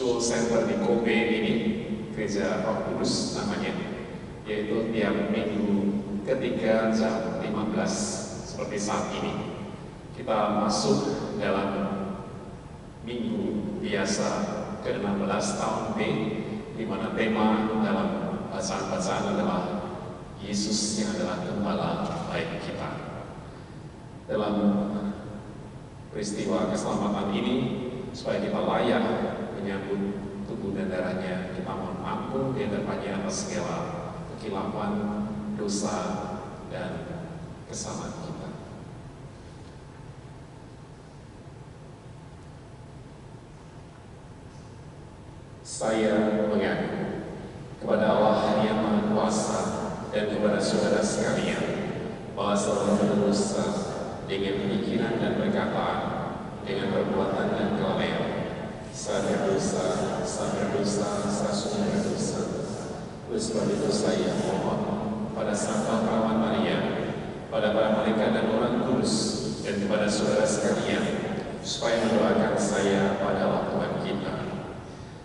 Jewel Center di Kobe ini, Gereja Roh Kudus namanya, yaitu tiap minggu ketiga jam 15 seperti saat ini. Kita masuk dalam minggu biasa ke-16 tahun B, di mana tema dalam bacaan-bacaan adalah Yesus yang adalah gembala baik kita. Dalam peristiwa keselamatan ini, supaya kita layak menyambut tubuh dan darahnya, kita mohon ampun di hadapannya atas segala kekilapan, dosa, dan kesalahan kita. Saya mengaku kepada Allah yang Maha Kuasa dan kepada saudara sekalian bahwa setelah berdosa dengan pikiran dan perkataan, dengan perbuatan dan kelalaian, saya berdosa, saya sungguh berdosa. Oleh sebab itu saya mohon pada Santa Perawan Maria, pada para malaikat dan orang kudus, dan kepada saudara sekalian, supaya mendoakan saya pada Allah Tuhan kita.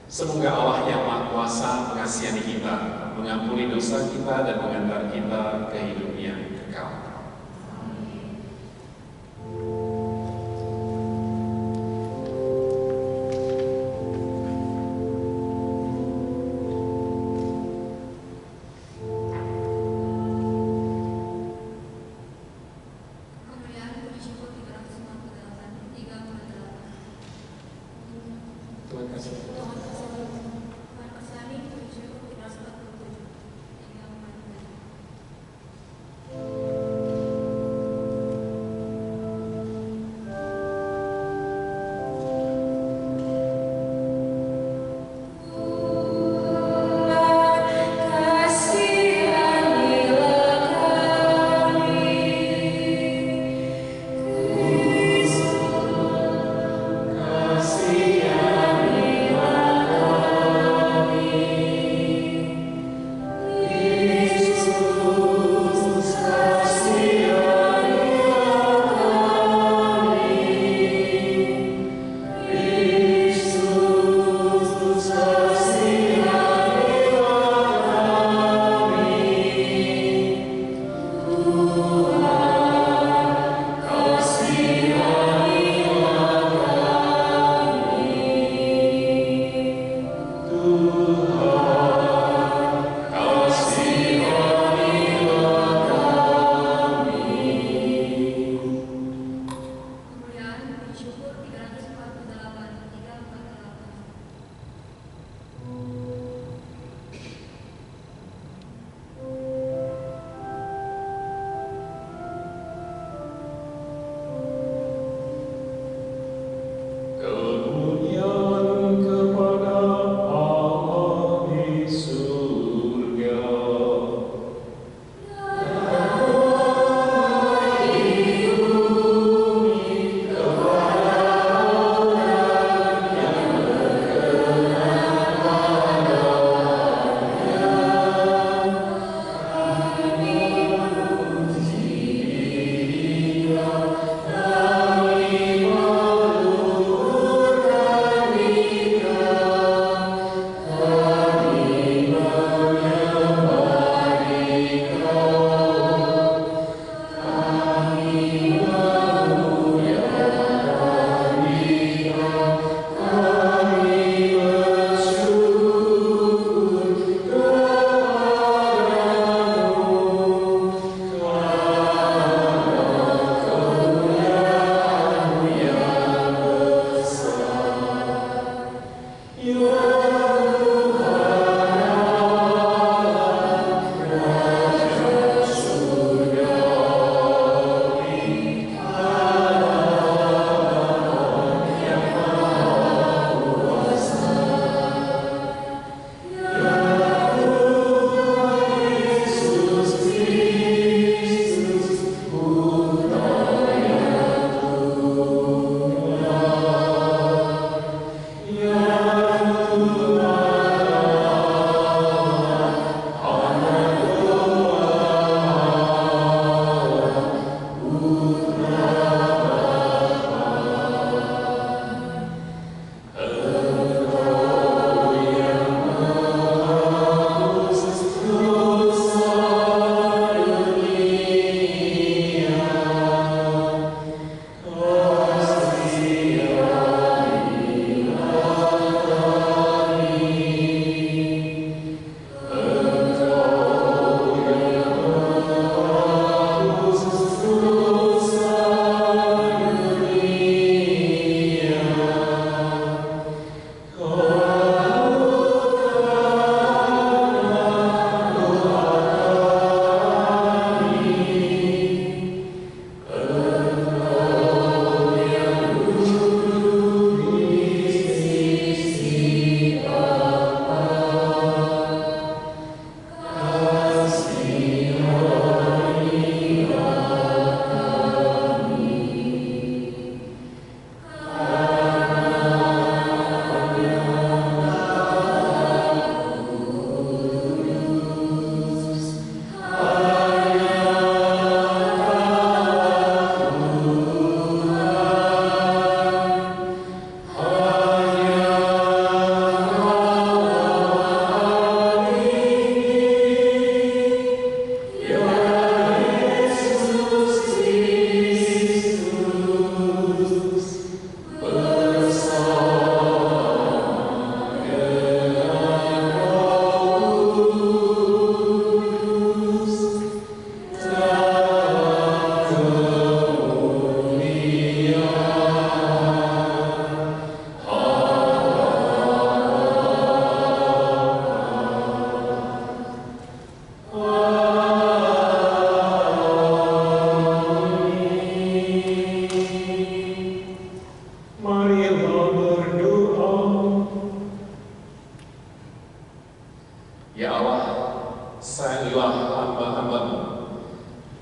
Semoga Allah yang Maha Kuasa mengasihani kita, mengampuni dosa kita, dan mengantar kita ke hidup yang kekal.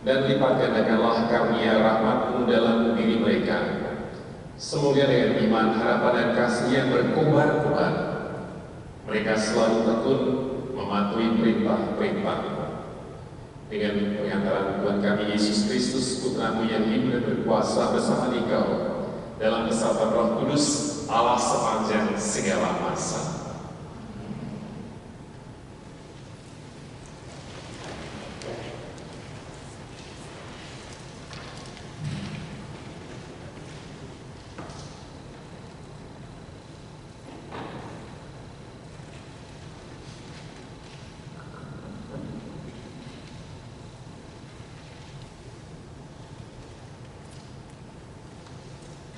dan lipat gandakanlah karunia rahmat-Mu dalam diri mereka. Semoga dengan iman, harapan, dan kasih yang berkobar-kobar, mereka selalu tekun mematuhi perintah-perintah. Dengan pengantaran Tuhan kami Yesus Kristus, Putra-Mu yang hidup dan berkuasa bersama Engkau dalam kesatuan Roh Kudus, Allah sepanjang segala masa.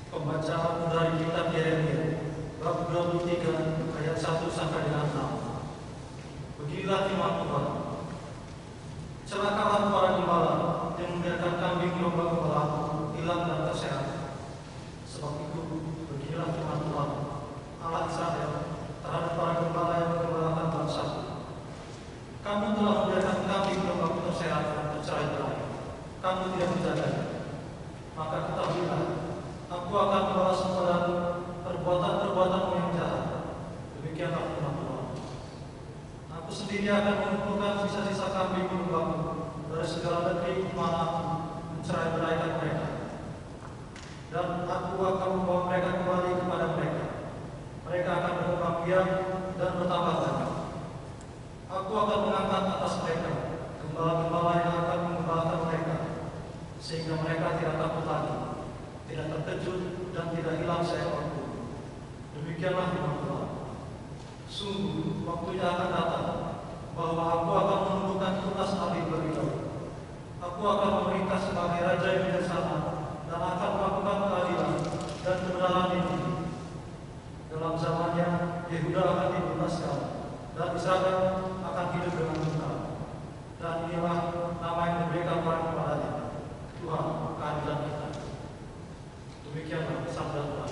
Pembacaan dari kitab Yeremia bab 23 ayat 1 sampai dengan 6. Beginilah firman Tuhan. Celakalah para gembala yang membiarkan kambing domba gembalaku hilang dan tersehat. Sebab itu beginilah firman Tuhan Allah Israel terhadap para gembala yang menggembalakan bangsaku. Kamu telah membiarkan kambing dombaku tersehat dan tercerai-berai. Kamu tidak menjaganya. Maka ketahuilah, aku akan membalas kepadamu perbuatan-perbuatanmu yang jahat. Demikianlah firman Tuhan. Aku sendiri akan mengumpulkan sisa-sisa kambing dombaku dari segala negeri di mana aku mencerai-beraikan mereka. Dan aku akan membawa mereka kembali kepada mereka. Mereka akan berkembang biak dan bertambah banyak. Aku akan mengangkat atas mereka gembala-gembala yang akan menggembalakan mereka, sehingga mereka tidak takut lagi, tidak terkejut, dan tidak hilang seekor pun. Demikianlah firman Tuhan. Sungguh, waktunya akan datang bahwa aku akan menumbuhkan tunas Ali bagi Daud. Aku akan memerintah sebagai raja yang bijaksana dan akan melakukan keadilan dan kebenaran di bumi. Dalam zamannya, Yehuda akan dibebaskan dan Israel akan hidup dengan tentram. Dan inilah nama yang diberikan kepadanya, Tuhan keadilan kita. Demikianlah sabda Tuhan.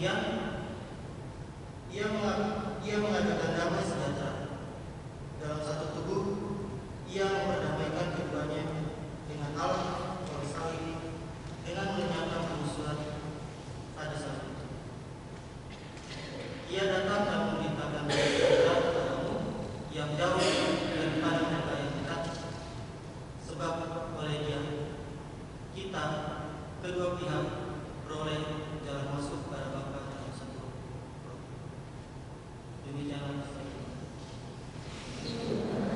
Kemudian ia mengadakan damai sejahtera dalam satu tubuh. Ia memperdamaikan keduanya dengan Allah melalui salib dengan melenyapkan permusuhan pada saat itu. Ia datang dan memberitakan sejahtera kepadamu yang jauh daripada mereka yang dekat, sebab oleh Dia kita kedua pihak beroleh jalan masuk kepada Bapa dalam satu roh. Demikianlah sabda Tuhan.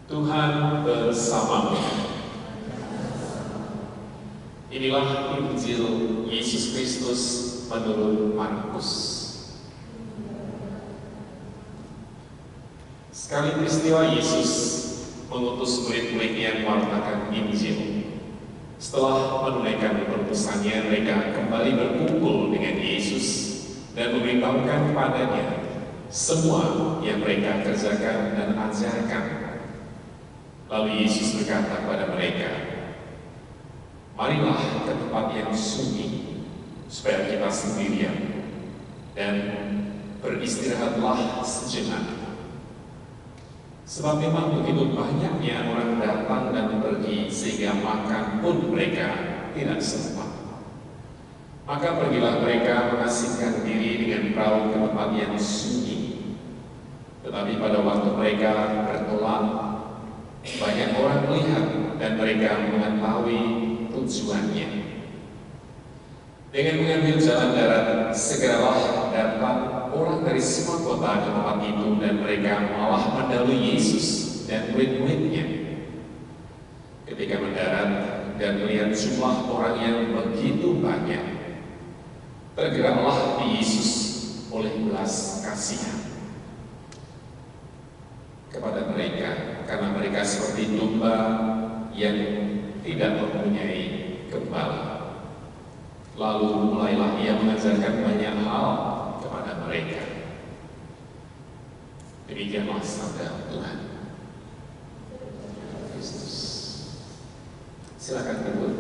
Tuhan bersamamu. Inilah Injil Yesus Kristus menurut Markus. Sekali peristiwa Yesus mengutus murid-muridnya mewartakan Injil. Setelah menunaikan perutusannya, mereka kembali berkumpul dengan Yesus dan memberitahukan kepadanya semua yang mereka kerjakan dan ajarkan. Lalu Yesus berkata kepada mereka, "Marilah ke tempat yang sunyi, supaya kita sendirian, dan beristirahatlah sejenak. Sebab memang begitu banyaknya orang datang dan pergi, sehingga makan pun mereka tidak sempat. Maka pergilah mereka mengasingkan diri dengan perahu ke tempat yang sunyi. Tetapi pada waktu mereka bertolak, banyak orang melihat dan mereka mengetahui tujuannya. Dengan mengambil jalan darat, segeralah datang orang dari semua kota ke tempat itu, dan mereka malah mendahului Yesus dan murid-muridnya. Ketika mendarat dan melihat jumlah orang yang begitu banyak, tergeraklah di Yesus oleh belas kasihan kepada mereka, karena mereka seperti domba yang tidak mempunyai gembala. Lalu mulailah ia mengajarkan banyak hal kepada mereka." Demikianlah sabda Tuhan. Kristus. Silakan duduk.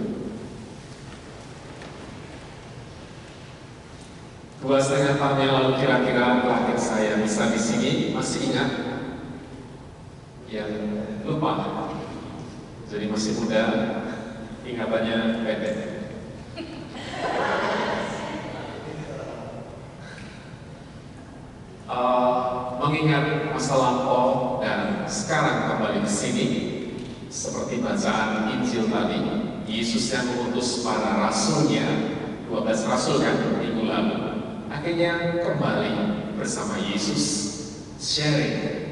2,5 tahun yang lalu kira-kira terakhir saya bisa di sini, masih ingat? Yang lupa, jadi masih muda, ingatannya pendek. Mengingat masa lampau dan sekarang kembali ke sini, seperti bacaan Injil tadi, Yesus yang mengutus para rasulnya, 12 rasul kan minggu lalu, akhirnya kembali bersama Yesus sharing.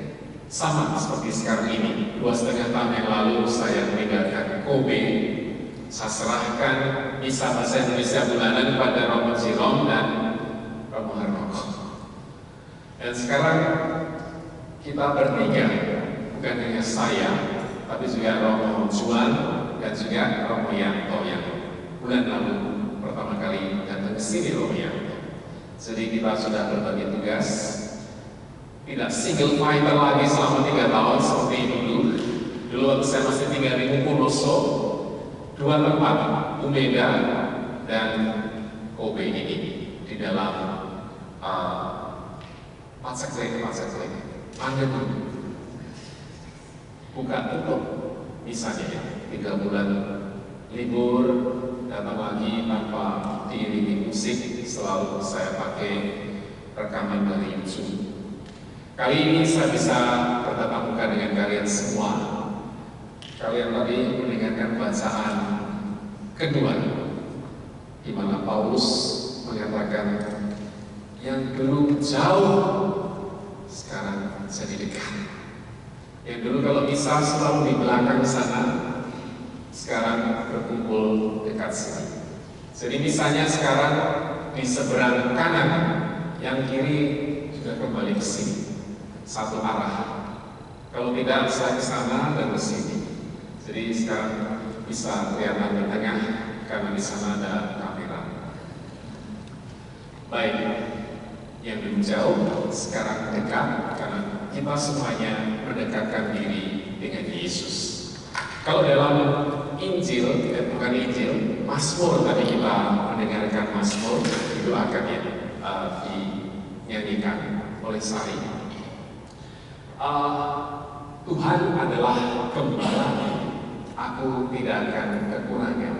Sama seperti sekarang ini, 2,5 tahun yang lalu saya meninggalkan Kobe, saya serahkan misa bahasa Indonesia bulanan kepada Romo Jirom dan Romo Harmoko. Dan sekarang kita bertiga, bukan hanya saya, tapi juga Romo Juan dan juga Romo Yanto yang bulan lalu pertama kali datang ke sini, Romo Yanto. Jadi kita sudah berbagi tugas, tidak single fighter lagi selama 3 tahun seperti dulu. Dulu waktu saya masih tinggal di Kukunoso, 2 tempat, Umeda dan Kobe ini di dalam Patsakle, pandemi, buka tutup, misalnya 3 bulan libur, datang lagi tanpa diiringi musik, selalu saya pakai rekaman dari YouTube. Kali ini saya bisa bertatap muka dengan kalian semua. Kalian tadi mendengarkan bacaan kedua, di mana Paulus mengatakan yang dulu jauh sekarang jadi dekat. Yang dulu kalau bisa selalu di belakang sana, sekarang berkumpul dekat sini. Jadi misalnya sekarang di seberang kanan, yang kiri sudah kembali ke sini, satu arah. Kalau tidak, saya ke sana dan ke sini. Jadi sekarang bisa kelihatan di tengah karena di sana ada kamera. Baik, yang dulu jauh sekarang dekat karena kita semuanya mendekatkan diri dengan Yesus. Kalau dalam Injil, bukan Injil, Mazmur tadi kita mendengarkan Mazmur, didoakan ya, dinyanyikan oleh Sari. Tuhan adalah gembala, aku tidak akan kekurangan.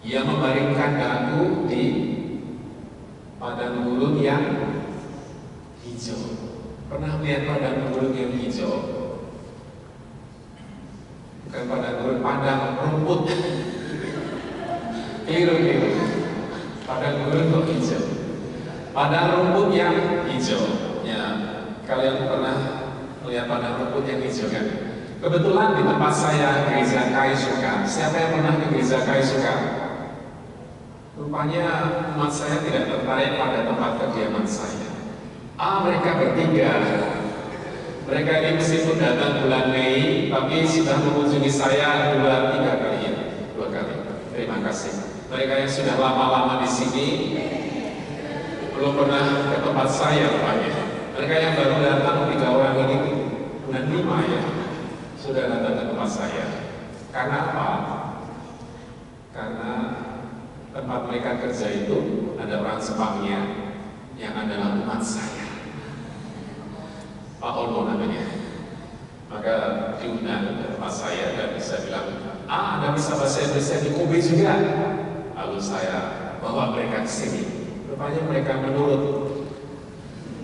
Ia membaringkan aku di padang gurun yang hijau. Pernah melihat padang gurun yang hijau? Bukan padang gurun, padang rumput. Keliru. Padang gurun kok hijau. Padang rumput yang hijau. Ya, kalian pernah melihat padang rumput yang hijau kan? Kebetulan di tempat saya, Gereja Kaisuka. Siapa yang pernah ke Gereja Kaisuka? Rupanya umat saya tidak tertarik pada tempat kediaman saya. Mereka bertiga. Mereka ini meskipun datang bulan Mei, tapi sudah mengunjungi saya 2-3 kali ya. 2 kali. Terima kasih. Mereka yang sudah lama-lama di sini belum pernah ke tempat saya rupanya. Mereka yang baru datang 3 orang ini bulan 5 ya, sudah datang ke tempat saya. Karena apa? Karena tempat mereka kerja itu ada orang Jepangnya yang adalah umat saya, Pak Olmo namanya. Maka diundang ke tempat saya dan bisa bilang, Anda bisa bahasa Indonesia di Kobe juga. Lalu saya bawa mereka ke sini. Rupanya mereka menurut,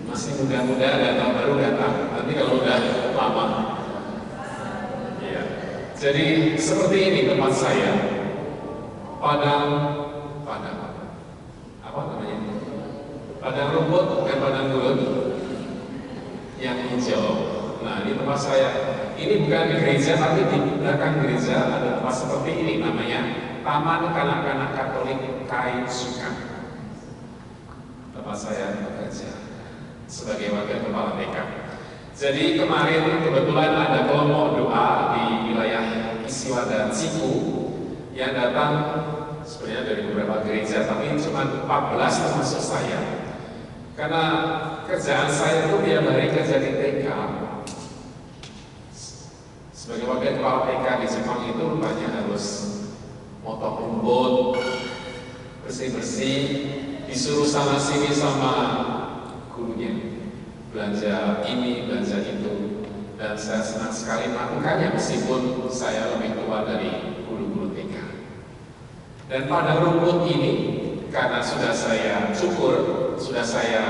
masih muda-muda datang, baru datang. Nanti kalau udah lama, ya. Jadi seperti ini tempat saya, padang apa namanya? Padang rumput, bukan padang gurun yang hijau. Nah, ini tempat saya. Ini bukan gereja, tapi di belakang gereja ada tempat seperti ini, namanya Taman Kanak-kanak Katolik Kaisuka. Tempat saya bekerja sebagai wakil kepala TK. Jadi kemarin kebetulan ada kelompok doa di wilayah Isiwada Ciku yang datang sebenarnya dari beberapa gereja, tapi cuma 14 termasuk saya. Karena kerjaan saya itu tiap hari kerja di TK. Sebagai wakil kepala TK di Jepang itu rupanya harus motong rumput, bersih-bersih, disuruh sana sini sama gurunya, belanja ini, belanja itu, dan saya senang sekali melakukannya meskipun saya lebih tua dari guru-guru TK. Dan pada rumput ini, karena sudah saya cukur, sudah saya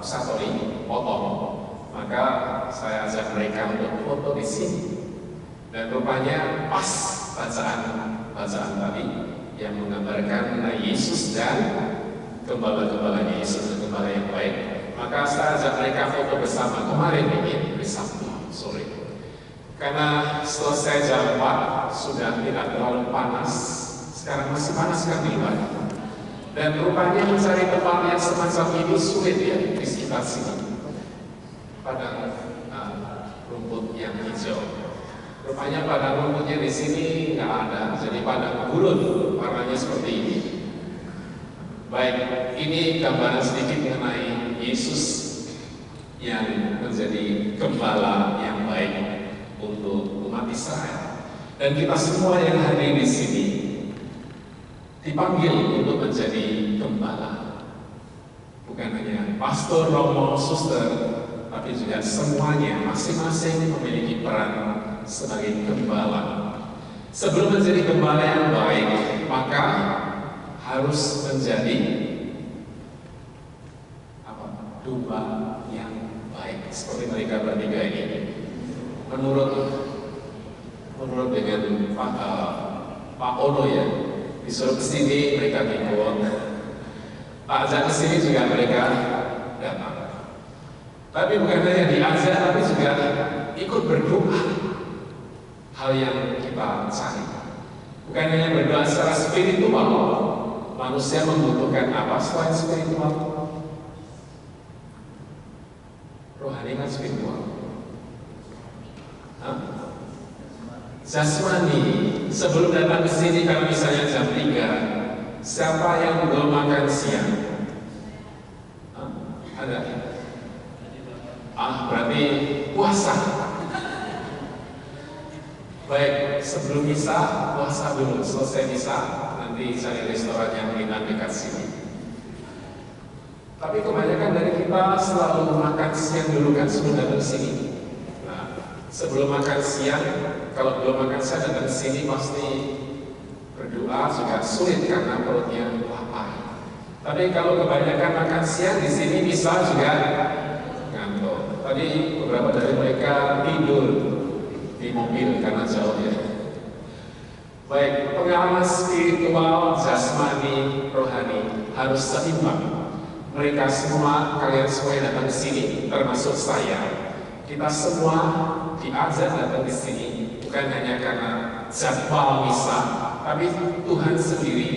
satori, potong, maka saya ajak mereka untuk foto di sini. Dan rupanya pas bacaan tadi yang menggambarkan Yesus dan gembala-gembala Yesus dan gembala yang baik. Maka saya ajak mereka foto bersama kemarin ini hari Sabtu sore. Karena selesai jam 4 sudah tidak terlalu panas. Sekarang masih panas kan di luar. Dan rupanya mencari tempat yang semacam ini sulit ya di sekitar sini. Padang rumput yang hijau. Rupanya padang rumputnya di sini nggak ada, jadi padang gurun warnanya seperti ini. Baik, ini gambaran sedikit mengenai Yesus yang menjadi gembala yang baik untuk umat Israel. Dan kita semua yang hadir di sini dipanggil untuk menjadi gembala. Bukan hanya pastor, romo, suster, tapi juga semuanya masing-masing memiliki peran sebagai gembala. Sebelum menjadi gembala yang baik, maka harus menjadi domba yang baik. Seperti mereka bertiga ini. Menurut dengan Pak Ono ya, disuruh kesini mereka ikut. Pak ajak kesini juga mereka datang. Tapi bukan hanya diajak, tapi juga ikut berdoa. Hal yang kita cari. Bukan hanya berdoa secara spiritual. Manusia membutuhkan apa selain spiritual? Rohani kan spiritual. Jasmani. Sebelum datang ke sini, kalau misalnya jam 3, siapa yang belum makan siang? Ada? Berarti puasa. Baik, sebelum misa, puasa dulu. Selesai misa, nanti cari restoran yang ringan dekat sini. Tapi kebanyakan dari kita selalu makan siang dulu kan sebelum datang sini. Nah, sebelum makan siang, kalau belum makan siang datang sini pasti berdoa juga sulit karena perutnya lapar. Tapi kalau kebanyakan makan siang di sini bisa juga ngantuk. Tadi beberapa dari mereka tidur di mobil karena jauh ya. Baik, pengalaman spiritual, jasmani, rohani harus seimbang. Mereka semua, kalian semua yang datang ke sini, termasuk saya, kita semua diajak datang ke sini bukan hanya karena jadwal misa, tapi Tuhan sendiri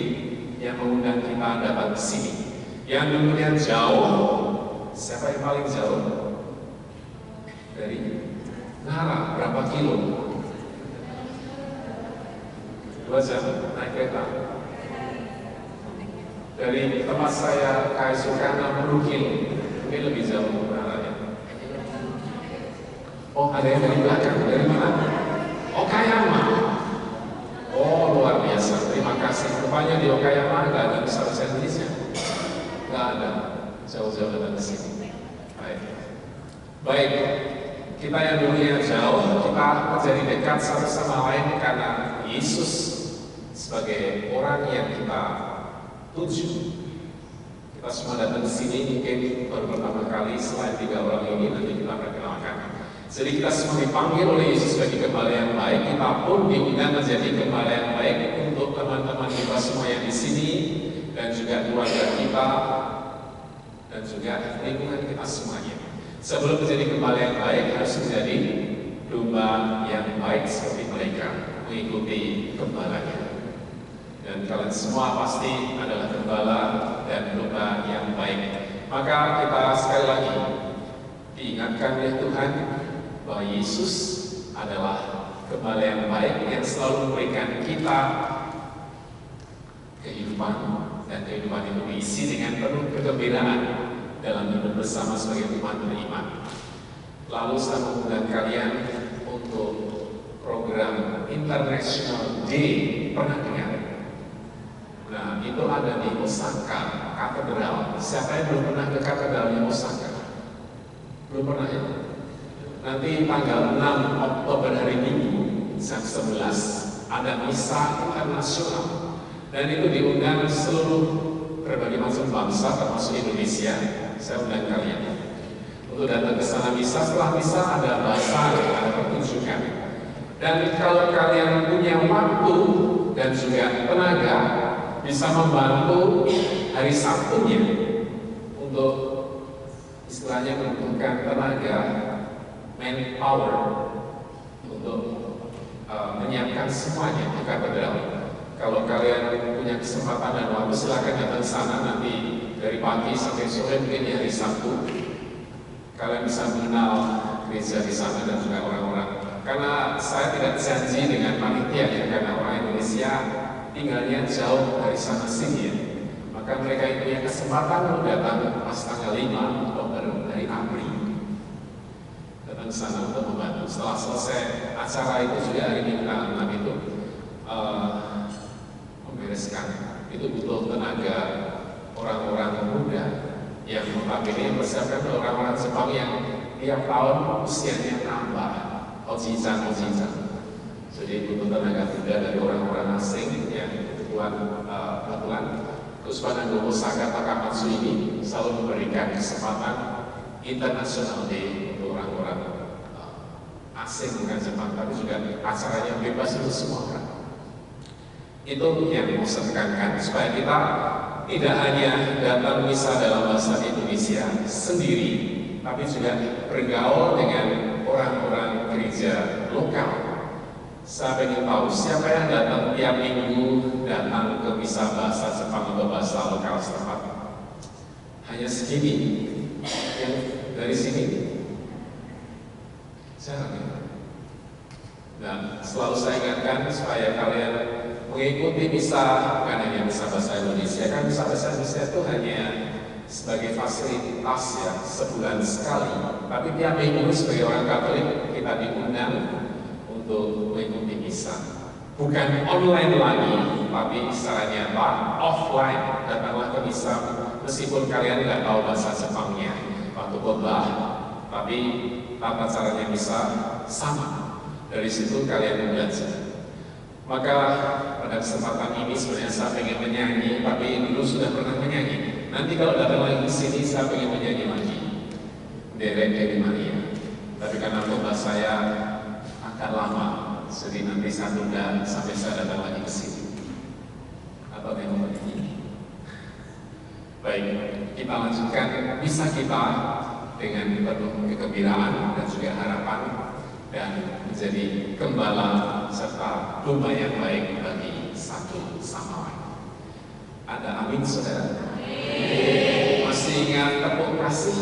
yang mengundang kita datang ke sini. Yang dulunya jauh, siapa yang paling jauh? Dari Nara, berapa kilo? 2 jam naik kereta. Dari tempat saya ke Soekarno 60 kilo, mungkin lebih jauh Nara. Oh, ada yang dari belakang, dari mana? Okayama. Oh, luar biasa, terima kasih. Rupanya di Okayama nggak ada besar Indonesia, nggak ada. Jauh-jauh datang ke sini. Baik. Kita yang dulunya jauh, kita menjadi dekat satu sama lain karena Yesus sebagai orang yang kita tuju. Kita semua datang ke sini mungkin baru pertama kali selain 3 orang ini, nanti kita perkenalkan. Jadi kita semua dipanggil oleh Yesus sebagai gembala yang baik. Kita pun diundang menjadi gembala yang baik untuk teman-teman kita semua yang di sini dan juga keluarga kita dan juga lingkungan kita semuanya. Sebelum menjadi gembala yang baik harus menjadi domba yang baik seperti mereka, mengikuti gembalanya. Dan kalian semua pasti adalah gembala dan domba yang baik. Maka kita sekali lagi diingatkan oleh Tuhan bahwa Yesus adalah gembala yang baik yang selalu memberikan kita kehidupan, dan kehidupan itu diisi dengan penuh kegembiraan dalam hidup bersama sebagai umat beriman. Lalu saya mengundang kalian untuk program International Day. Pernah dengar? Nah, itu ada di Osaka, katedral. Siapa yang belum pernah ke katedralnya Osaka? Belum pernah ya? Nanti tanggal 6 Oktober hari Minggu jam 11 ada misa internasional, dan itu diundang seluruh berbagai macam bangsa termasuk Indonesia. Saya undang kalian untuk datang ke sana misa. Setelah misa ada bazar, ada pertunjukan. Dan kalau kalian punya waktu dan juga tenaga, bisa membantu hari Sabtunya untuk istilahnya membutuhkan tenaga, manpower untuk menyiapkan semuanya di katedral. Kalau kalian punya kesempatan dan waktu, silakan datang sana nanti dari pagi sampai sore, mungkin di hari Sabtu. Kalian bisa mengenal gereja di sana dan juga orang-orang. Karena saya tidak janji dengan panitia ya, karena orang Indonesia tinggalnya jauh dari sana sini ya. Maka mereka itu punya kesempatan datang pas tanggal 5 Oktober dari April. Datang ke sana untuk membantu. Setelah selesai acara itu juga hari Minggu tanggal 6 itu membereskan. Itu butuh tenaga orang-orang muda yang notabene mempersiapkan orang-orang Jepang yang tiap tahun usianya nambah, ojisan. Jadi butuh tenaga muda dari orang-orang asing yang kebetulan Kuspada Gomo Saka Takamatsu ini selalu memberikan kesempatan internasional untuk orang-orang asing bukan Jepang, tapi juga acaranya bebas untuk semua orang. Itu yang mau saya tekankan supaya kita tidak hanya datang misa dalam bahasa Indonesia sendiri, tapi juga bergaul dengan orang-orang gereja lokal. Saya ingin tahu siapa yang datang tiap minggu datang ke misa bahasa Jepang atau bahasa lokal setempat. Hanya segini yang dari sini. Jangan. Dan selalu saya ingatkan supaya kalian mengikuti misa, bukan hanya misa bahasa Indonesia, kan misa bahasa Indonesia itu hanya sebagai fasilitas ya, sebulan sekali. Tapi tiap minggu sebagai orang Katolik kita diundang untuk mengikuti misa. Bukan online lagi, tapi secara nyata offline. Datanglah ke misa meskipun kalian nggak tahu bahasa Jepangnya waktu khotbah, tapi tata caranya misa sama. Dari situ kalian belajar. Maka pada kesempatan ini sebenarnya saya ingin menyanyi, tapi dulu sudah pernah menyanyi. Nanti kalau datang lagi ke sini saya ingin menyanyi lagi Derek Dewi Maria. Tapi karena khotbah saya agak lama, jadi nanti saya tunda sampai saya datang lagi ke sini. Atau yang ini. Baik, kita lanjutkan misa kita dengan penuh kegembiraan dan juga harapan dan menjadi gembala serta domba yang baik bagi satu sama lain. Ada amin saudara? Masih ingat tepuk kasih?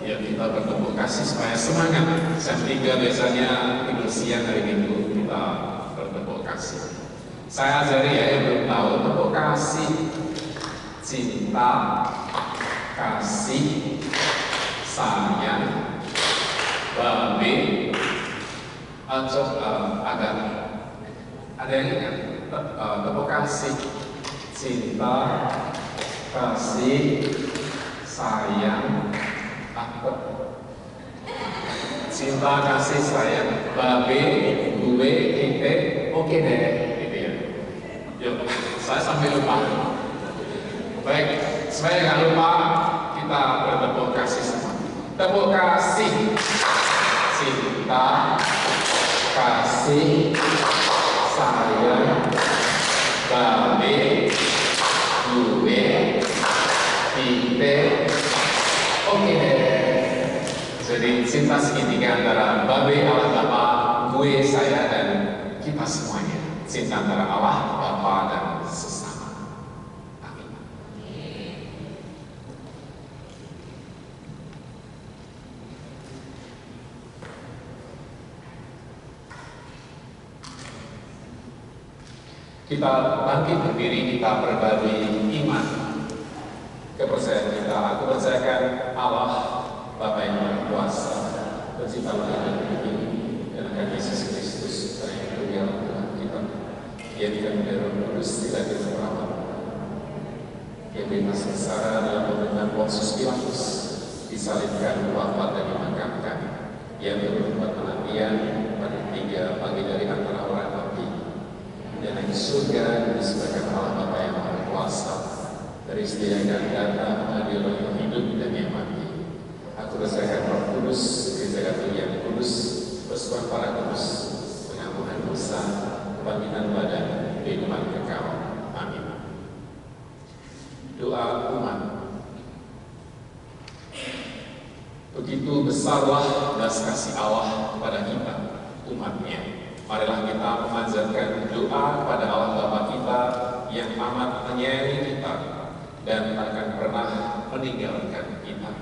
Ya, kita bertepuk kasih supaya semangat. Jam 3 biasanya tidur siang hari Minggu kita bertepuk kasih. Saya ajari ya yang belum tahu tepuk kasih. Cinta, kasih, sayang, babe, ada yang ingat tepuk kasih, cinta, kasih, sayang, cinta, kasih, sayang, babe, gue, kita, oke deh, gitu ya. Yuk, saya sampai lupa. Baik, supaya nggak lupa kita bertepuk kasih semua. Tepuk kasih, cinta, kasih, sayang, babe, gue, kita, oke deh. Jadi cinta segitiga antara babe Allah Bapa, gue, saya dan kita semuanya. Cinta antara Allah Bapa dan sesama. Kita bangkit berdiri, kita perbarui iman kepercayaan kita. Aku percayakan Allah Bapa yang Maha Kuasa, Pencipta langit dan bumi, dan akan Yesus Kristus yang tunggal Tuhan kita, yang dikandung Roh Kudus, dilahirkan perawat, yang bebas bersara dalam pemerintahan Pontius Pilatus, disalibkan, wafat dan dimakamkan, yang berbuat penantian pada 3 pagi dari antara orang mati, dan di surga disebutkan Allah Bapa yang Maha Kuasa, dari sediakan data hadir yang hidup dan yang mati. Aku percayakan Roh Kudus, Gereja Katolik yang kudus, persekutuan para kudus, pengampunan dosa, kebangkitan badan, kehidupan kekal. Amin. Doa umat. Begitu besarlah belas kasih Allah kepada kita, umatnya. Marilah kita memanjatkan doa kepada Allah Bapa kita yang amat menyayangi kita dan takkan pernah meninggalkan kita.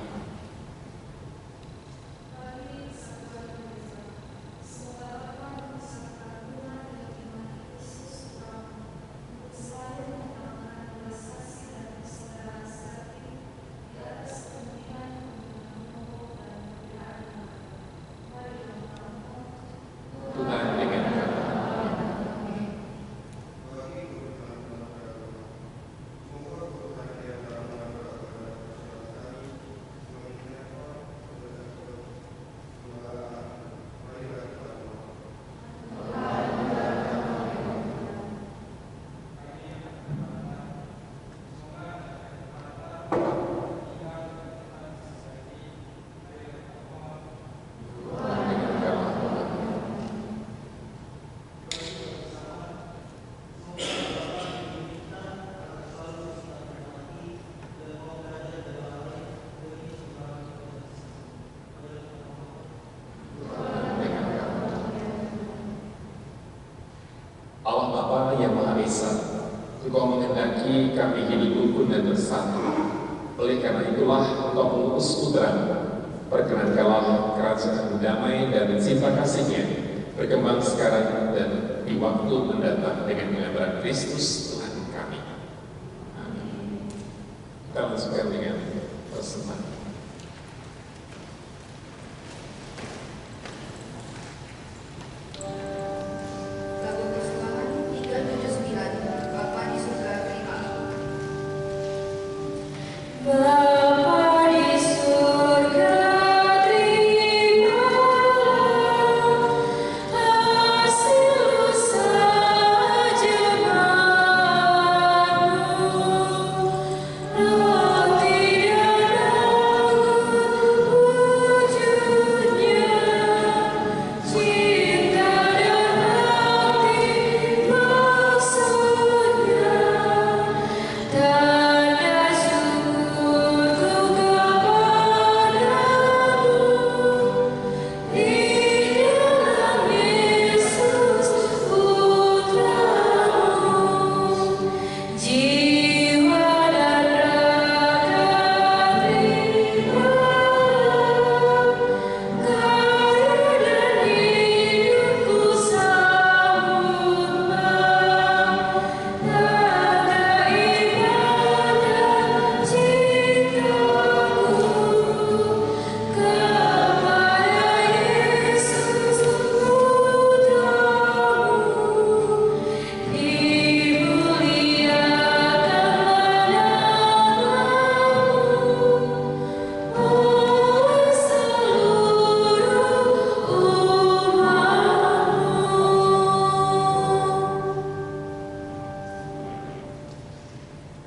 Engkau menghendaki kami hidup rukun dan bersatu. Oleh karena itulah Engkau mengutus Putra-Mu. Perkenankanlah kerajaan damai dan cinta kasih-Nya berkembang sekarang dan di waktu mendatang dengan pengabdian Kristus Tuhan kami. Amin. Kita lanjutkan dengan persembahan.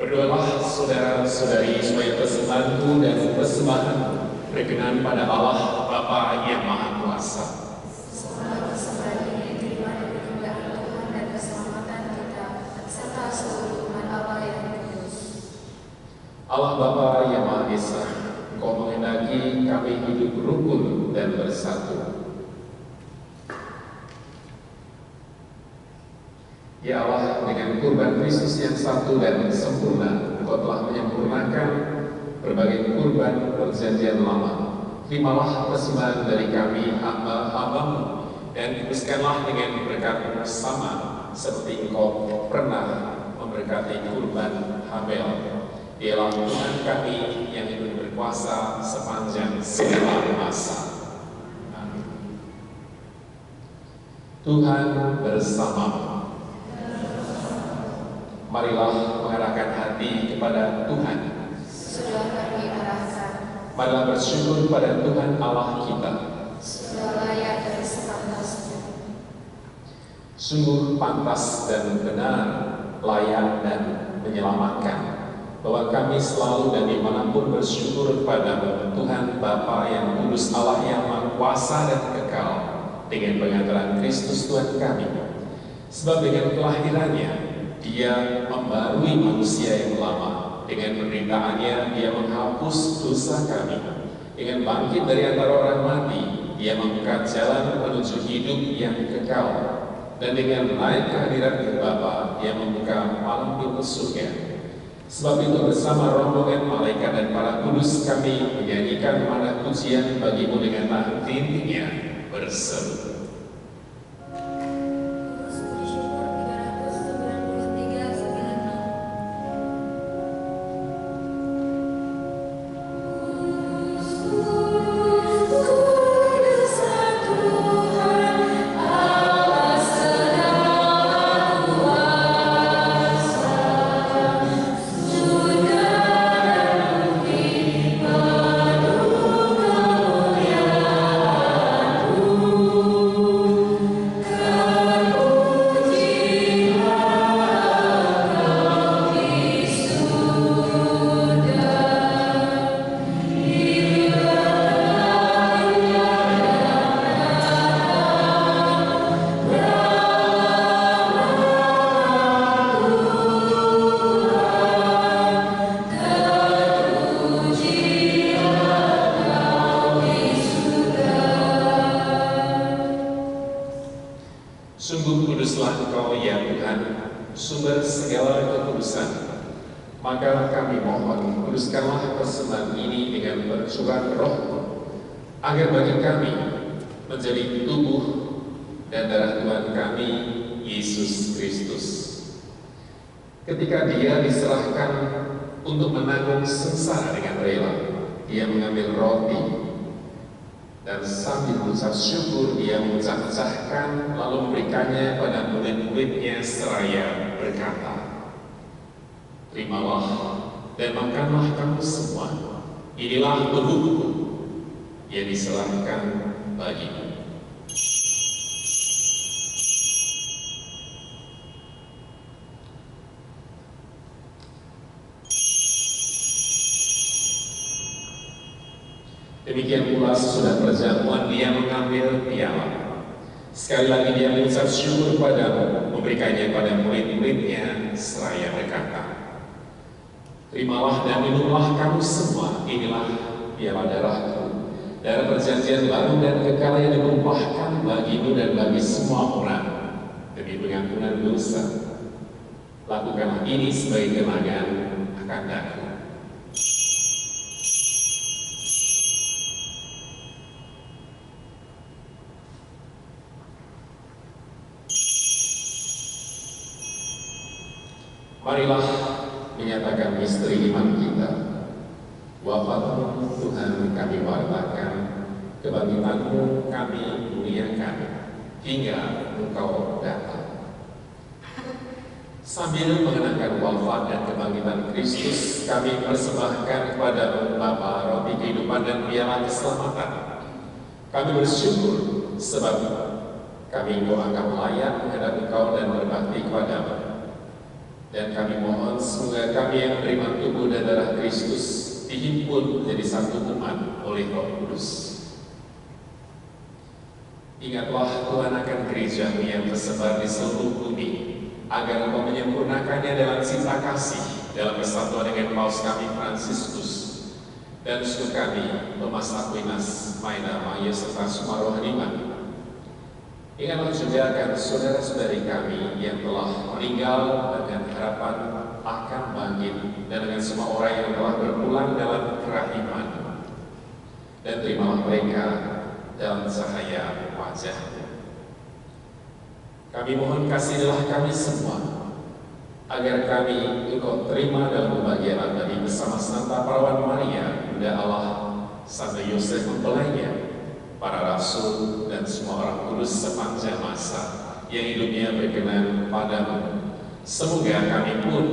Berdoalah saudara-saudari supaya persembahanku dan persembahan berkenan pada Allah Bapa yang Maha Kuasa. Semoga persembahan ini diterima dari kemuliaan Tuhan dan keselamatan kita serta seluruh umat Allah yang kudus. Allah Bapa yang Maha Esa, Engkau menghendaki kami hidup rukun dan bersatu. Ya Allah, dengan kurban Kristus yang satu dan sempurna, Engkau telah menyempurnakan berbagai kurban perjanjian lama. Terimalah persembahan dari kami, hamba-hamba-Mu, dan kuduskanlah dengan berkat bersama, seperti Engkau pernah memberkati kurban Habel. Dialah Tuhan kami yang hidup berkuasa sepanjang segala masa. Amin. Tuhan bersama. Marilah mengarahkan hati kepada Tuhan. Sudah kami arahkan. Marilah bersyukur pada Tuhan Allah kita. Sudah layak dan sepantasnya. Sungguh pantas dan benar, layak dan menyelamatkan, bahwa kami selalu dan dimanapun bersyukur kepada Tuhan Bapa yang kudus, Allah yang Maha Kuasa dan kekal, dengan pengantaran Kristus Tuhan kami. Sebab dengan kelahirannya, Dia membarui manusia yang lama. Dengan penderitaannya, Dia menghapus dosa kami. Dengan bangkit dari antara orang mati, Dia membuka jalan menuju hidup yang kekal. Dan dengan naik ke hadirat ke Bapa, Dia membuka palang pintu surga. Sebab itu bersama rombongan malaikat dan para kudus kami menyanyikan mana pujian bagimu dengan tahan tintinya berseru. sumber segala kekudusan. Maka kami mohon, kuduskanlah persembahan ini dengan percurahan Roh, agar bagi kami menjadi tubuh dan darah Tuhan kami, Yesus Kristus. Ketika Dia diserahkan untuk menanggung sengsara dengan rela, Dia mengambil roti dan sambil mengucap syukur Dia memecah-mecahkan lalu memberikannya pada murid-muridnya seraya berkata, "Terimalah dan makanlah kamu semua, inilah tubuhku yang diserahkan bagimu." Demikian pula sesudah perjamuan Dia mengambil piala. Sekali lagi Dia mengucap syukur padamu, memberikannya pada murid-muridnya seraya berkata, "Terimalah dan minumlah kamu semua, inilah piala darahku, darah perjanjian baru dan kekal yang ditumpahkan bagimu dan bagi semua orang demi pengampunan dosa. Lakukanlah ini sebagai kenangan akan aku." Marilah menyatakan misteri iman kita. Wafatmu Tuhan kami wartakan, kebangkitanmu kami muliakan, hingga Engkau datang. Sambil mengenangkan wafat dan kebangkitan Kristus, kami persembahkan kepada Bapa roti kehidupan dan piala keselamatan. Kami bersyukur sebab kami Engkau anggap layak menghadap Engkau dan berbakti kepadamu. Dan kami mohon semoga kami yang menerima tubuh dan darah Kristus dihimpun menjadi satu umat oleh Roh Kudus. Ingatlah Tuhan akan gereja-Mu yang tersebar di seluruh bumi, agar Engkau menyempurnakannya dalam cinta kasih, dalam persatuan dengan Paus kami Fransiskus, dan suku kami Thomas Aquinas, Maina Maya serta semua rohaniman. Ingatlah juga akan saudara-saudari kami yang telah meninggal dengan harapan akan bangkit, dan dengan semua orang yang telah berpulang dalam kerahiman. Dan terimalah mereka dalam cahaya wajah-Mu. Kami mohon kasihilah kami semua, agar kami Engkau terima dalam kebahagiaan abadi bersama Santa Perawan Maria, Bunda Allah, Santo Yosef mempelainya, para rasul dan semua orang kudus sepanjang masa yang hidupnya berkenan padamu. Semoga kami pun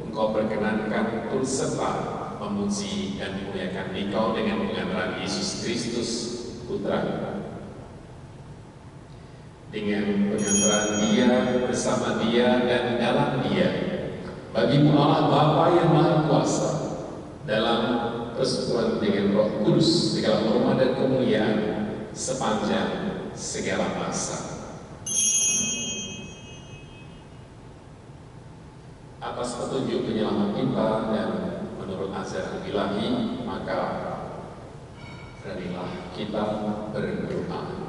Engkau perkenankan turut serta memuji dan memuliakan Engkau dengan pengantaran Yesus Kristus Putra, dengan pengantaran Dia, bersama Dia, dan dalam Dia. Bagimu Allah Bapa yang Maha Kuasa, dalam persekutuan dengan Roh Kudus, segala hormat dan kemuliaan sepanjang segala masa. Atas petunjuk penyelamat kita dan menurut ajaran ilahi, maka beranilah kita berdoa.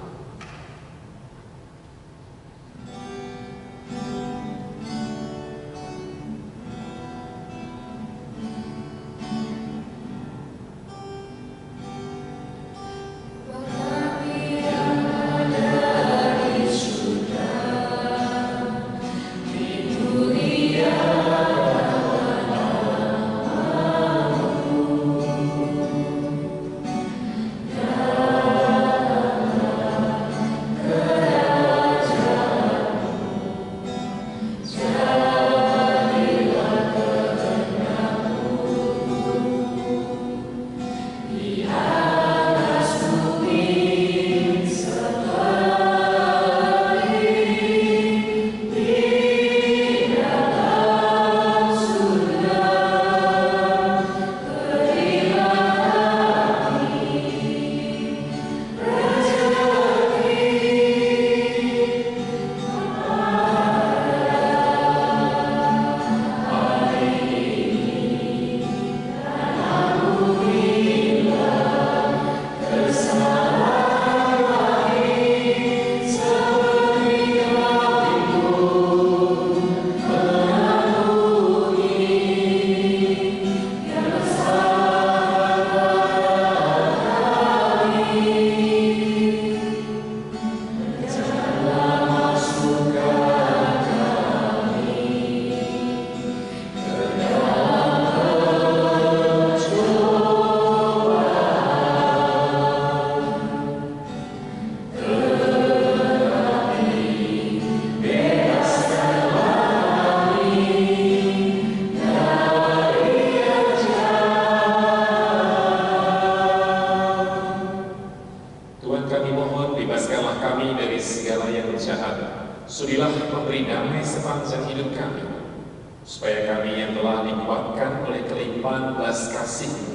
supaya kami yang telah dikuatkan oleh kelimpahan belas kasih-Mu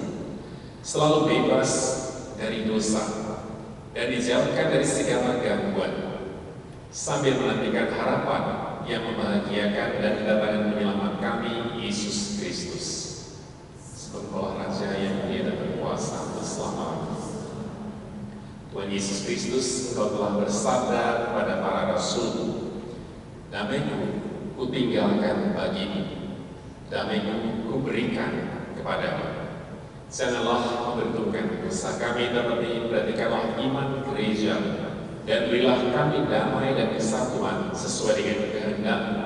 selalu bebas dari dosa dan dijauhkan dari segala gangguan, sambil menantikan harapan yang membahagiakan dan kedatangan penyelamat kami, Yesus Kristus, sebagai Raja yang mulia dan berkuasa untuk selama-lamanya. Tuhan Yesus Kristus, Engkau telah bersabda kepada para rasul, "Damai-Ku Kutinggalkan bagimu, damai-Ku Kuberikan kepadamu." Janganlah membenturkan dosa kami, tetapi perhatikanlah iman gereja, dan berilah kami damai dan kesatuan sesuai dengan kehendak-Mu,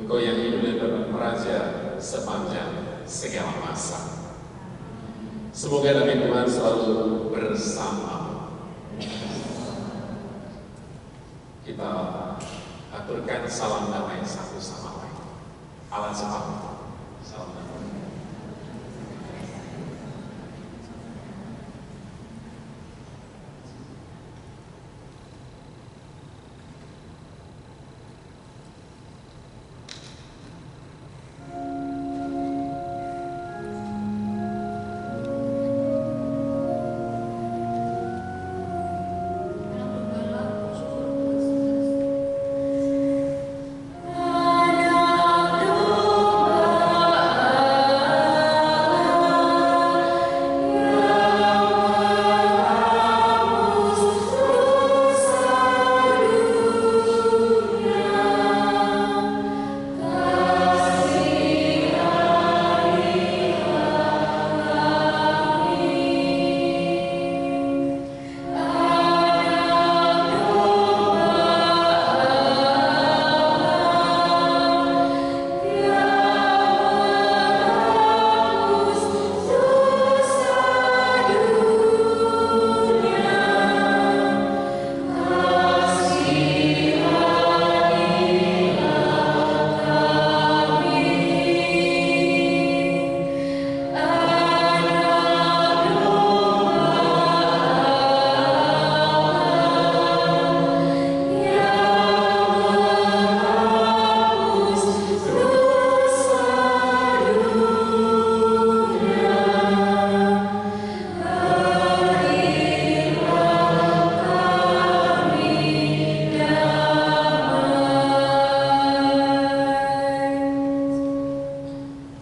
Engkau yang hidup dan meraja sepanjang segala masa. Semoga damai Tuhan selalu bersama. Kita aturkan salam damai satu sama lain. Alat cepat. Salam damai.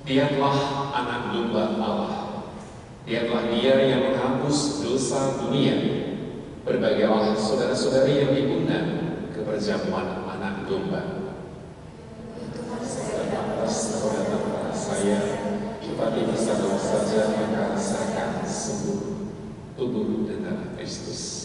Lihatlah anak domba Allah, lihatlah Dia yang menghapus dosa dunia. Berbagailah saudara-saudari yang diundang ke perjamuan anak domba. Datang kepada saya, tetapi bisa saja maka rasakan sembuh tubuh dan darah Kristus.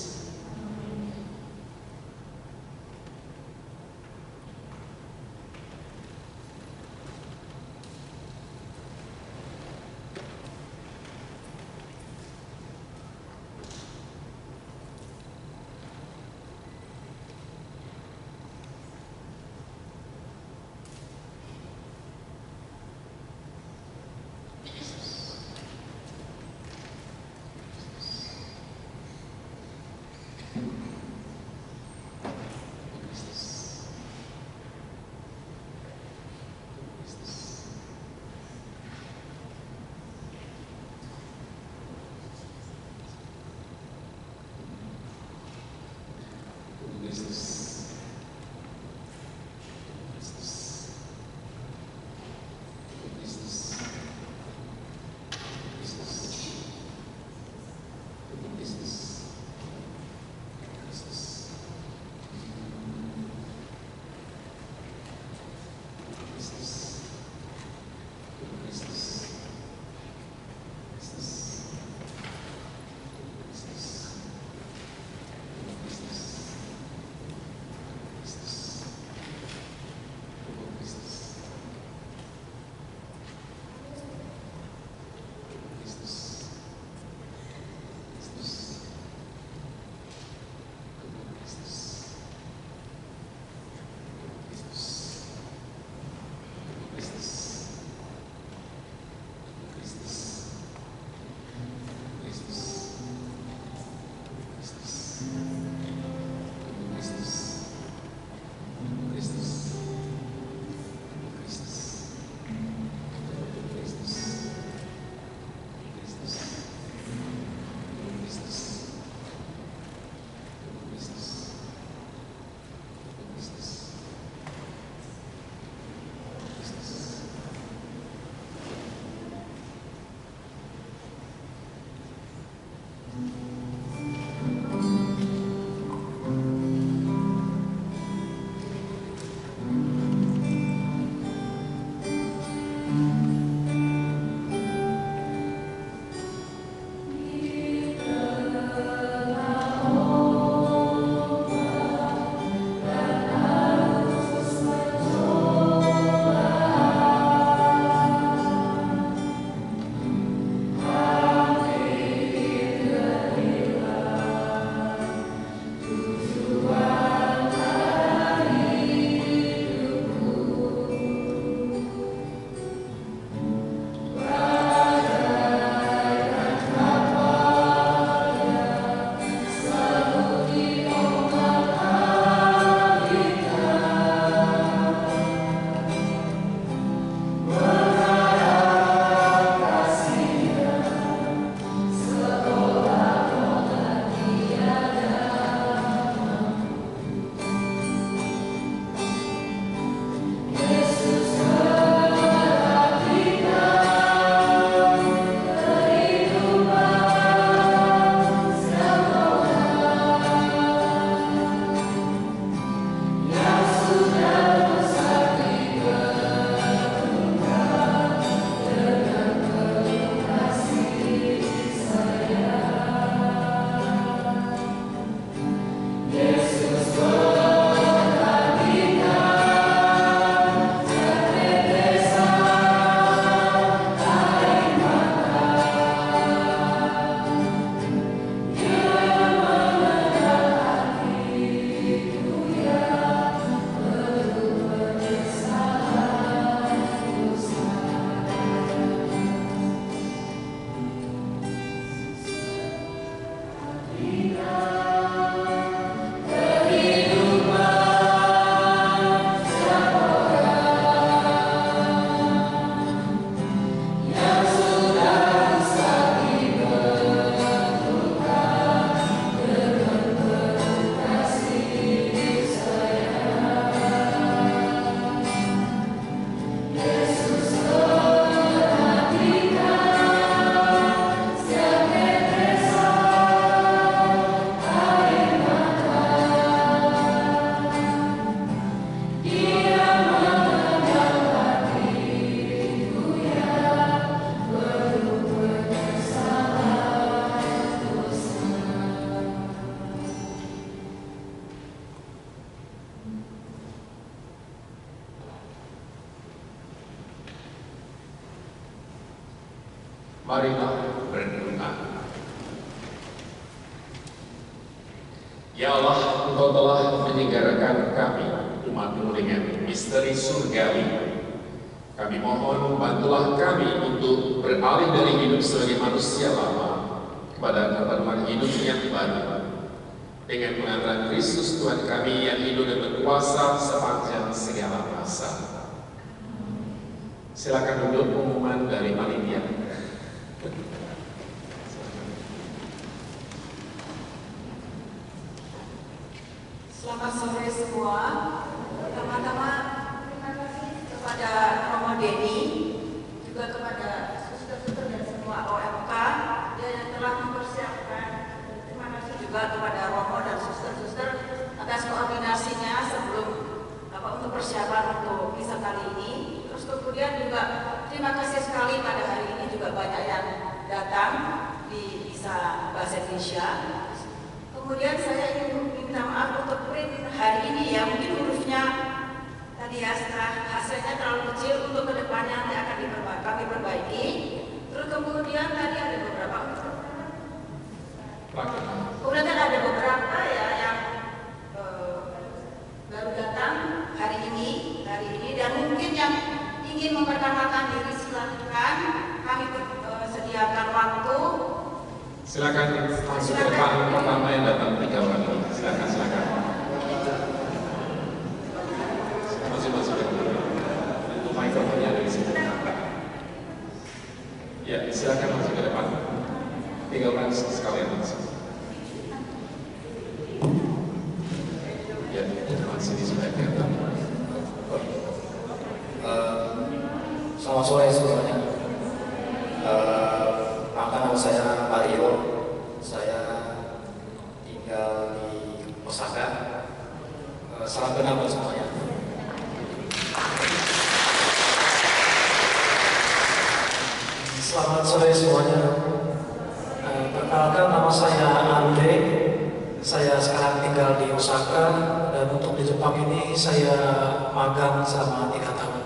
Marilah berdoa. Ya Allah, Engkau telah menyegarkan kami, umat-Mu dengan misteri surgawi. Kami mohon bantulah kami untuk beralih dari hidup sebagai manusia lama kepada tatanan hidup yang baru dengan mengandalkan Kristus Tuhan kami yang hidup dan berkuasa sepanjang segala masa. Silakan duduk pengumuman dari panitia. Selamat sore semua. Pertama-tama terima kasih kepada Romo Denny, juga kepada suster-suster dan semua OMK yang telah mempersiapkan. Terima kasih juga kepada Romo dan suster-suster atas koordinasinya sebelum untuk persiapan untuk misa kali ini. Terus kemudian juga terima kasih sekali pada hari ini juga banyak yang datang di misa bahasa Indonesia. Kemudian saya ingin minta maaf untuk print hari ini ya, mungkin hurufnya tadi ya setelah hasilnya terlalu kecil, untuk kedepannya nanti akan kami perbaiki. Terus kemudian tadi ada beberapa ya yang baru datang hari ini dan mungkin yang ingin memperkenalkan diri silakan, kami sediakan waktu. Silakan masuk ke depan pertama yang datang 3 orang. Silakan. Masuk ke depan. Mikrofonnya ada di sini. Ya, silakan masuk ke depan. 3 orang sekalian masuk. Ya, masih di sebelah kanan. Selamat sore semuanya. Nama saya Mario, saya tinggal di Osaka. Salam kenal buat semuanya. Selamat sore semuanya. Perkenalkan, nama saya Andre. Saya sekarang tinggal di Osaka, dan untuk di Jepang ini saya magang selama 3 tahun.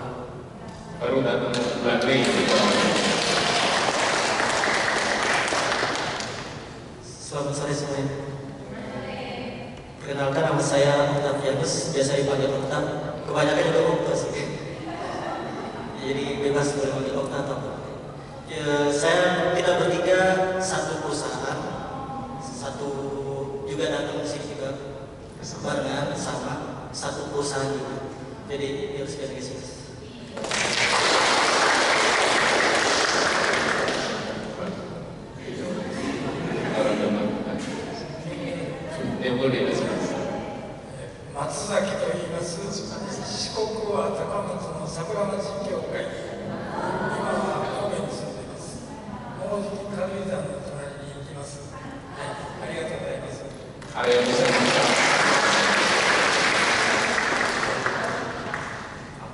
Baru datang bulan Mei. Selamat sore semuanya. Perkenalkan, nama saya Octavianus, biasa dipanggil Okta. Kebanyakan juga Okta sih. Jadi bebas boleh panggil Okta atau apa. Ya, kita bertiga satu perusahaan, satu juga datang ke sini juga barengan sama satu perusahaan juga. Jadi harus ganti sini.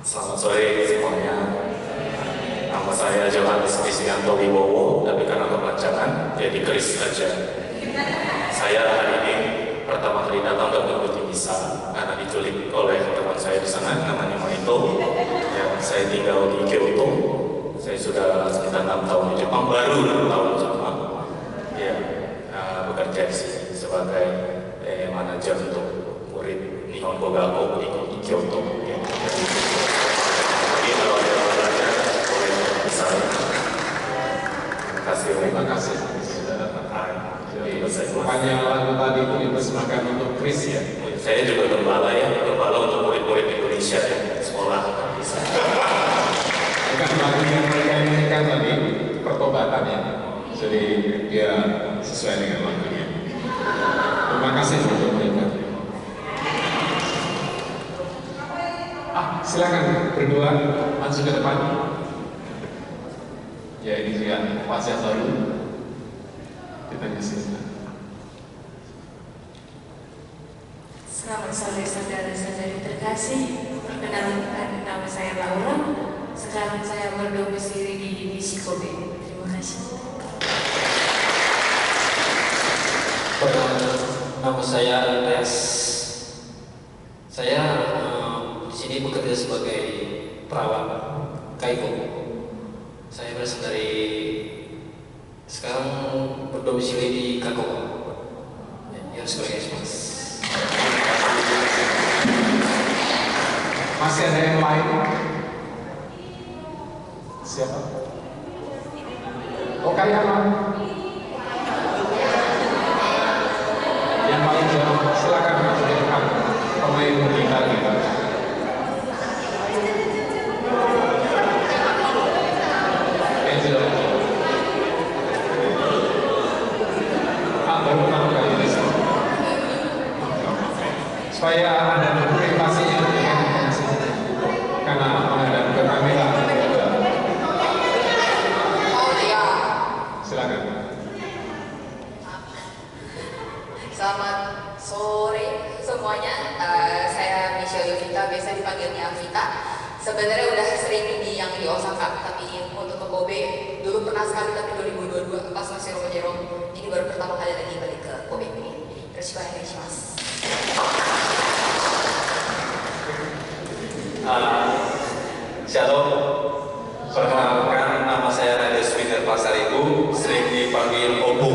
Selamat sore semuanya. Nama saya Johannes Kristianto Wibowo, tapi karena kepanjangan jadi Kris aja. Saya hari ini pertama kali datang dan mengikuti misa karena diculik oleh teman saya di sana, namanya Maito. Ya, saya tinggal di Kyoto. Saya sudah sekitar 6 tahun di Jepang, baru 6 tahun di Jepang. Ya, bekerja di sini sebagai manajer untuk murid Nihongo Gakko di Kyoto. Ya. Jadi kalau ada yang belajar, boleh bisa. Terima kasih sudah datang. Rupanya lagu tadi itu dipersembahkan untuk Chris ya. Saya juga gembala ya, gembala untuk murid-murid Indonesia ya, sekolah bisa. Bukan lagu yang mereka nyanyikan tadi, pertobatan ya. Jadi dia sesuai dengan lagunya. Terima kasih untuk mereka. Silakan berdua masuk ke depan. Ya, ini juga pasien baru. Kita sini. Selamat sore saudara-saudari terkasih. Perkenalkan, nama saya Laura. Sekarang saya berdomisili di Divisi Kobe. Terima kasih. Nama saya Ales. Saya di sini bekerja sebagai perawat Kaiko. Saya berasal dari Sekarang berdomisili di Kakoa. Ya, sebagai Mas. Masih ada yang lain? Siapa? Oh, Kayama. Yang paling jauh, silakan menunjukkan pemain gitar kita. Angel. Baru pertama kali di sini. Supaya ada privasinya karena menghadap ke kamera. Silakan. Selamat sore semuanya. Saya Michelle Yovita, biasa dipanggilnya Avita. Sebenarnya udah sering yang di Osaka, tapi untuk ke Kobe dulu pernah sekali, tapi 2022 pas masih Rojero. Ini baru pertama kali lagi balik ke Kobe ini. Terus juga Mas. Shalom, perkenalkan nama saya Radius Peter Pasaribu, sering dipanggil Obu.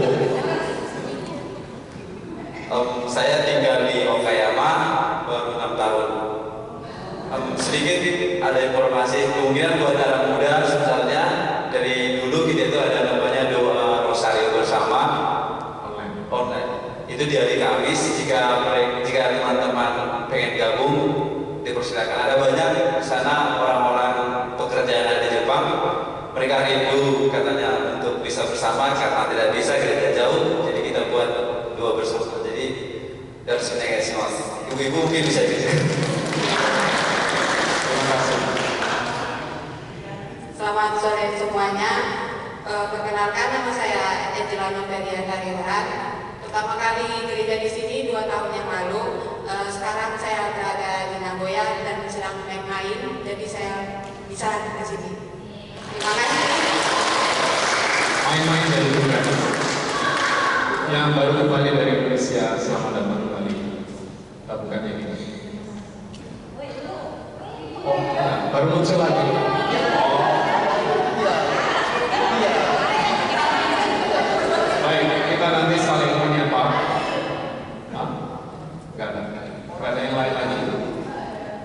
Saya tinggal di Okayama baru 6 tahun. Sedikit ada informasi, kemungkinan buat anak muda sebenarnya dari dulu kita itu ada namanya doa Rosario bersama online. Itu di hari Kamis, jika teman-teman pengen gabung dipersilakan. Ada banyak di sana orang-orang pekerja yang ada di Jepang, mereka rindu katanya untuk bisa bersama karena tidak bisa gereja jauh, jadi kita buat doa bersama. Jadi dari sini guys, ibu-ibu mungkin bisa gitu. Selamat sore semuanya. Perkenalkan, nama saya Angela Novelia Kariwaran. Pertama kali gereja di sini 2 tahun yang lalu. Sekarang saya berada di Nagoya dan sedang main-main, jadi saya bisa di sini. Terima kasih. Main-main dari bukan. Yang baru kembali dari Indonesia, selamat datang kembali. Kita bukan ini. Oh, nah, baru muncul lagi. Baik, kita nanti saling menyapa. Nggak ada yang lain lagi.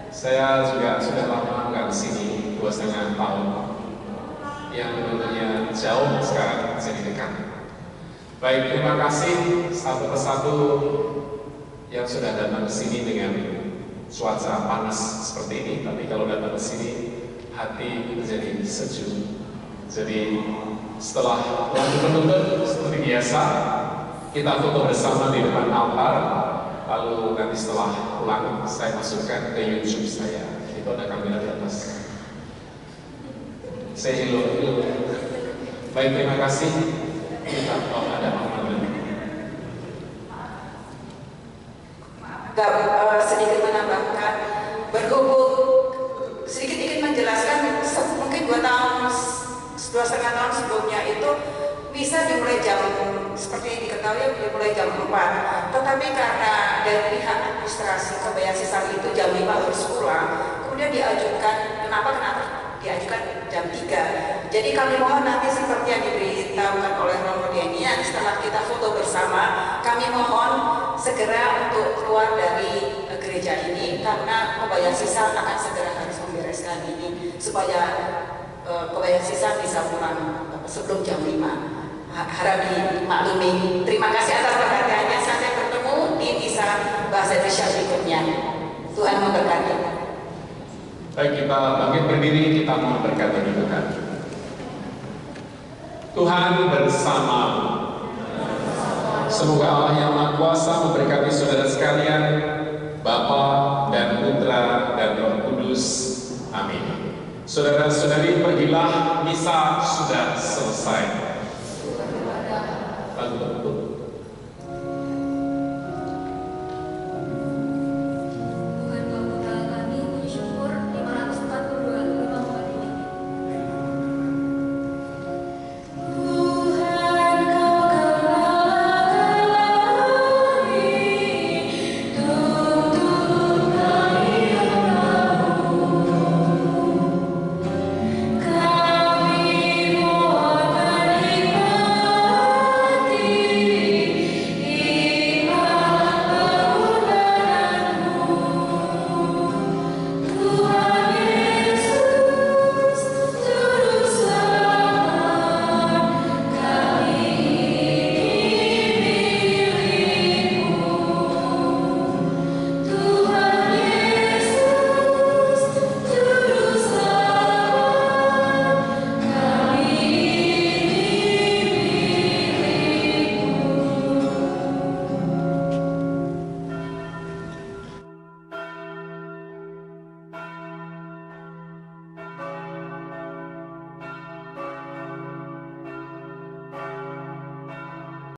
Saya juga sudah lama nggak kesini, 2,5 tahun. Yang dulunya jauh, sekarang jadi dekat. Baik, terima kasih satu persatu yang sudah datang ke sini dengan cuaca panas seperti ini. Tapi kalau datang ke sini, hati menjadi sejuk. Jadi setelah lagu penutup seperti biasa, kita foto bersama di depan altar. Lalu nanti setelah pulang, saya masukkan ke YouTube saya. Itu ada kamera di atas. Saya hello. Baik, terima kasih. Kita ada sedikit menambahkan, berhubung sedikit ingin menjelaskan, mungkin 2,5 tahun sebelumnya itu bisa dimulai jam, seperti yang diketahui dimulai jam 4, tetapi karena dari pihak administrasi Kebayang Sisal itu jam 5 harus pulang, kemudian diajukan, kenapa diajukan jam 3. Jadi kami mohon nanti seperti yang diberitahukan oleh Romo Denian, setelah kita foto bersama, kami mohon segera untuk keluar dari gereja ini, karena Kebayang Sisal akan segera harus membereskan ini supaya Kebayang Sisal bisa pulang sebelum jam 5. Harap dimaklumi. Terima kasih atas perhatiannya. Sampai bertemu di misa bahasa Indonesia berikutnya. Tuhan memberkati. Baik, kita bangkit berdiri, kita mau berkata juga. Tuhan bersama. Semoga Allah yang Maha Kuasa memberkati saudara sekalian, Bapa dan Putra dan Roh Kudus. Amin. Saudara-saudari, pergilah, misa sudah selesai. Lagu